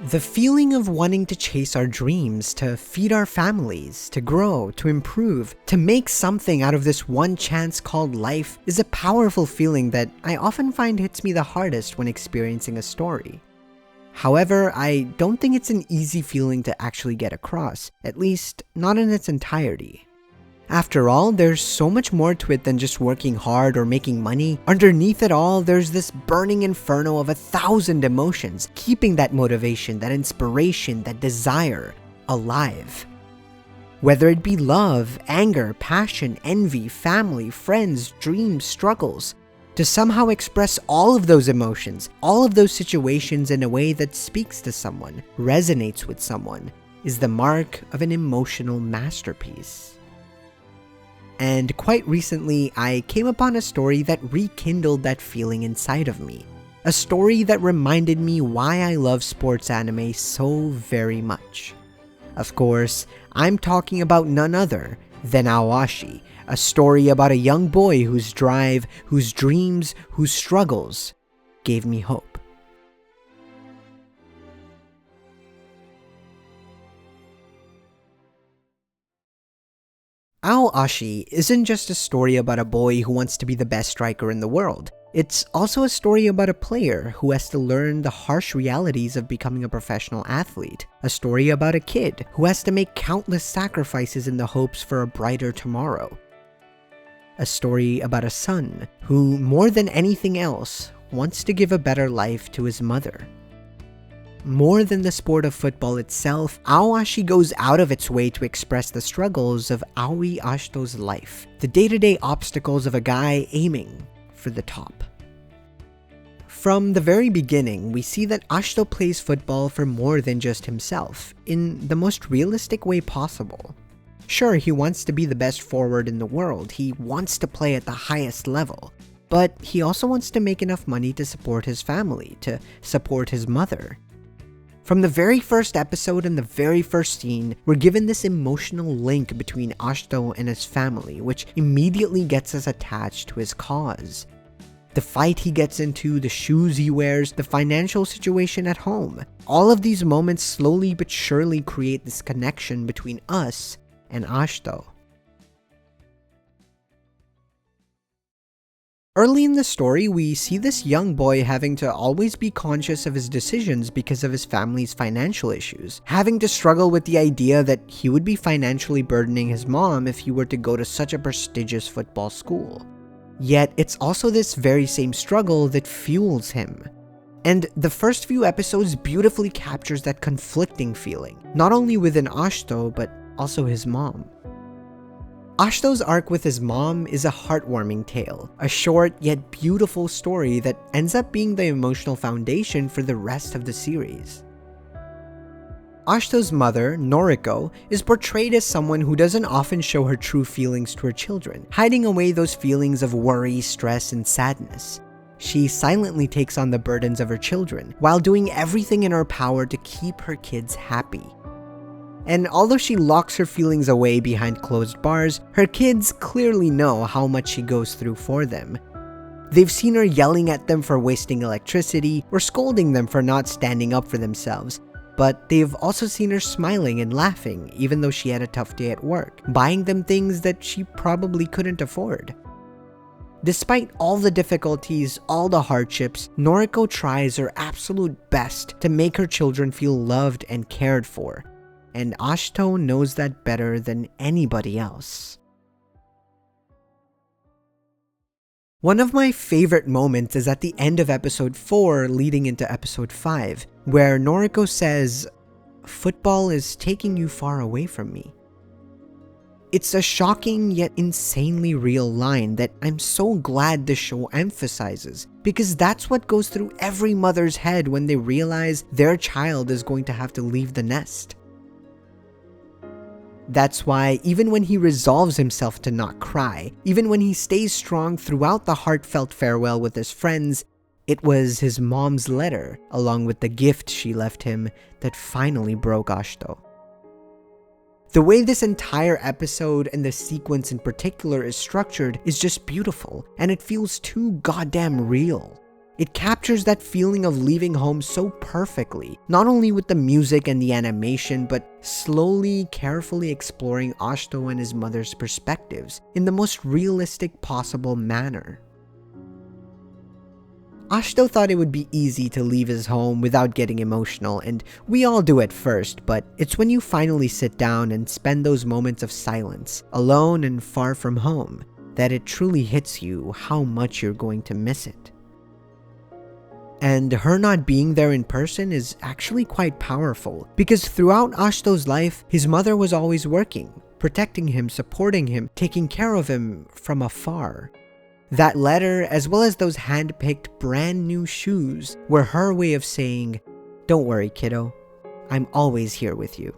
The feeling of wanting to chase our dreams, to feed our families, to grow, to improve, to make something out of this one chance called life is a powerful feeling that I often find hits me the hardest when experiencing a story. However, I don't think it's an easy feeling to actually get across, at least not in its entirety. After all, there's so much more to it than just working hard or making money. Underneath it all, there's this burning inferno of 1,000 emotions, keeping that motivation, that inspiration, that desire alive. Whether it be love, anger, passion, envy, family, friends, dreams, struggles, to somehow express all of those emotions, all of those situations in a way that speaks to someone, resonates with someone, is the mark of an emotional masterpiece. And quite recently, I came upon a story that rekindled that feeling inside of me. A story that reminded me why I love sports anime so very much. Of course, I'm talking about none other than Aoashi, a story about a young boy whose drive, whose dreams, whose struggles gave me hope. Aoashi isn't just a story about a boy who wants to be the best striker in the world. It's also a story about a player who has to learn the harsh realities of becoming a professional athlete. A story about a kid who has to make countless sacrifices in the hopes for a brighter tomorrow. A story about a son who, more than anything else, wants to give a better life to his mother. More than the sport of football itself, Aoashi goes out of its way to express the struggles of Aoi Ashito's life, the day-to-day obstacles of a guy aiming for the top. From the very beginning, we see that Ashito plays football for more than just himself, in the most realistic way possible. Sure, he wants to be the best forward in the world, he wants to play at the highest level, but he also wants to make enough money to support his family, to support his mother. From the very first episode and the very first scene, we're given this emotional link between Ashito and his family, which immediately gets us attached to his cause. The fight he gets into, the shoes he wears, the financial situation at home. All of these moments slowly but surely create this connection between us and Ashito. Early in the story, we see this young boy having to always be conscious of his decisions because of his family's financial issues, having to struggle with the idea that he would be financially burdening his mom if he were to go to such a prestigious football school. Yet, it's also this very same struggle that fuels him. And the first few episodes beautifully captures that conflicting feeling, not only within Ashito, but also his mom. Ashito's arc with his mom is a heartwarming tale, a short yet beautiful story that ends up being the emotional foundation for the rest of the series. Ashito's mother, Noriko, is portrayed as someone who doesn't often show her true feelings to her children, hiding away those feelings of worry, stress, and sadness. She silently takes on the burdens of her children, while doing everything in her power to keep her kids happy. And although she locks her feelings away behind closed bars, her kids clearly know how much she goes through for them. They've seen her yelling at them for wasting electricity or scolding them for not standing up for themselves, but they've also seen her smiling and laughing even though she had a tough day at work, buying them things that she probably couldn't afford. Despite all the difficulties, all the hardships, Noriko tries her absolute best to make her children feel loved and cared for. And Ashito knows that better than anybody else. One of my favorite moments is at the end of episode 4 leading into episode 5, where Noriko says, "Football is taking you far away from me." It's a shocking yet insanely real line that I'm so glad the show emphasizes, because that's what goes through every mother's head when they realize their child is going to have to leave the nest. That's why even when he resolves himself to not cry, even when he stays strong throughout the heartfelt farewell with his friends, it was his mom's letter, along with the gift she left him, that finally broke Ashito. The way this entire episode and the sequence in particular is structured is just beautiful, and it feels too goddamn real. It captures that feeling of leaving home so perfectly, not only with the music and the animation, but slowly, carefully exploring Ashto and his mother's perspectives in the most realistic possible manner. Ashto thought it would be easy to leave his home without getting emotional, and we all do at first, but it's when you finally sit down and spend those moments of silence, alone and far from home, that it truly hits you how much you're going to miss it. And her not being there in person is actually quite powerful, because throughout Ashto's life, his mother was always working, protecting him, supporting him, taking care of him from afar. That letter, as well as those hand-picked brand new shoes, were her way of saying, "Don't worry, kiddo, I'm always here with you."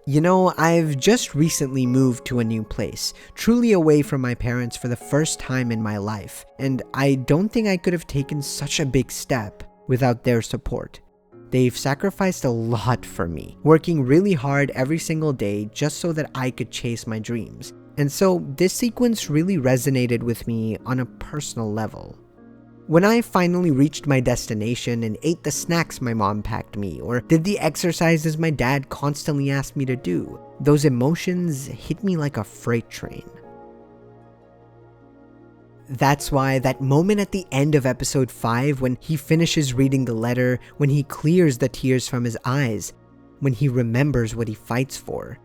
You know, I've just recently moved to a new place, truly away from my parents for the first time in my life, and I don't think I could have taken such a big step without their support. They've sacrificed a lot for me, working really hard every single day just so that I could chase my dreams. And so this sequence really resonated with me on a personal level. When I finally reached my destination and ate the snacks my mom packed me, or did the exercises my dad constantly asked me to do, those emotions hit me like a freight train. That's why that moment at the end of episode 5, when he finishes reading the letter, when he clears the tears from his eyes, when he remembers what he fights for,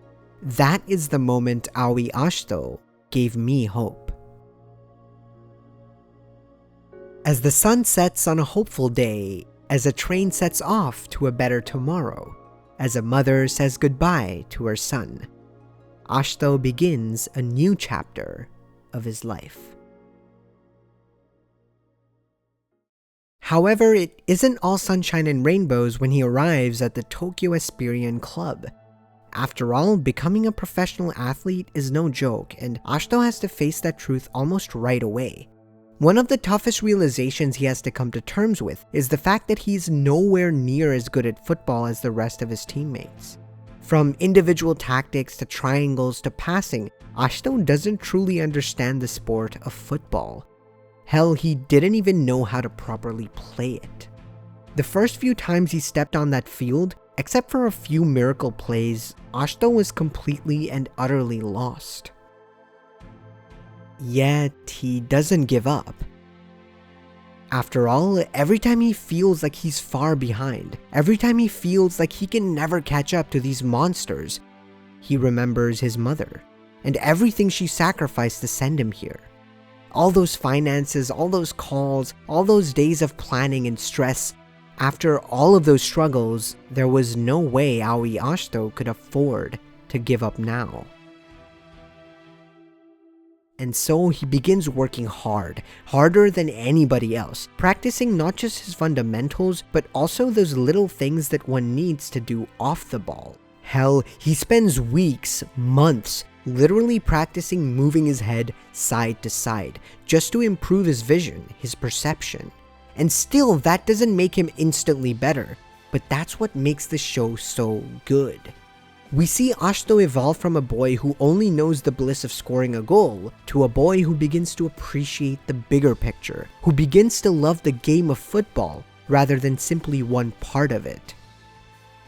that is the moment Aoi Ashito gave me hope. As the sun sets on a hopeful day, as a train sets off to a better tomorrow, as a mother says goodbye to her son, Ashito begins a new chapter of his life. However, it isn't all sunshine and rainbows when he arrives at the Tokyo Esperion Club. After all, becoming a professional athlete is no joke, and Ashito has to face that truth almost right away. One of the toughest realizations he has to come to terms with is the fact that he's nowhere near as good at football as the rest of his teammates. From individual tactics to triangles to passing, Ashito doesn't truly understand the sport of football. Hell, he didn't even know how to properly play it. The first few times he stepped on that field, except for a few miracle plays, Ashito was completely and utterly lost. Yet, he doesn't give up. After all, every time he feels like he's far behind, every time he feels like he can never catch up to these monsters, he remembers his mother, and everything she sacrificed to send him here. All those finances, all those calls, all those days of planning and stress. After all of those struggles, there was no way Aoi Ashito could afford to give up now. And so he begins working hard, harder than anybody else, practicing not just his fundamentals, but also those little things that one needs to do off the ball. Hell, he spends weeks, months, literally practicing moving his head side to side, just to improve his vision, his perception. And still, that doesn't make him instantly better, but that's what makes the show so good. We see Ashito evolve from a boy who only knows the bliss of scoring a goal to a boy who begins to appreciate the bigger picture, who begins to love the game of football rather than simply one part of it.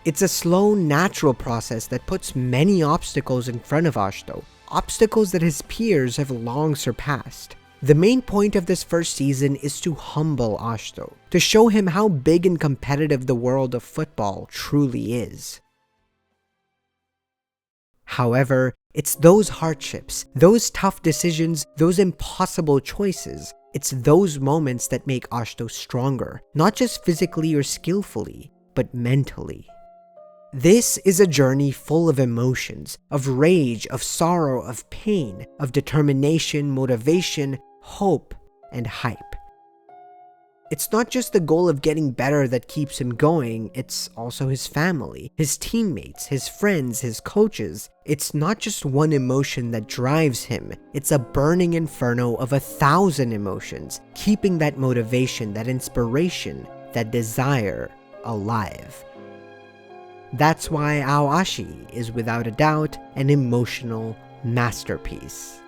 It's a slow, natural process that puts many obstacles in front of Ashito, obstacles that his peers have long surpassed. The main point of this first season is to humble Ashito, to show him how big and competitive the world of football truly is. However, it's those hardships, those tough decisions, those impossible choices, it's those moments that make Ashito stronger, not just physically or skillfully, but mentally. This is a journey full of emotions, of rage, of sorrow, of pain, of determination, motivation, hope, and hype. It's not just the goal of getting better that keeps him going, it's also his family, his teammates, his friends, his coaches. It's not just one emotion that drives him, it's a burning inferno of 1,000 emotions, keeping that motivation, that inspiration, that desire alive. That's why Aoashi is without a doubt an emotional masterpiece.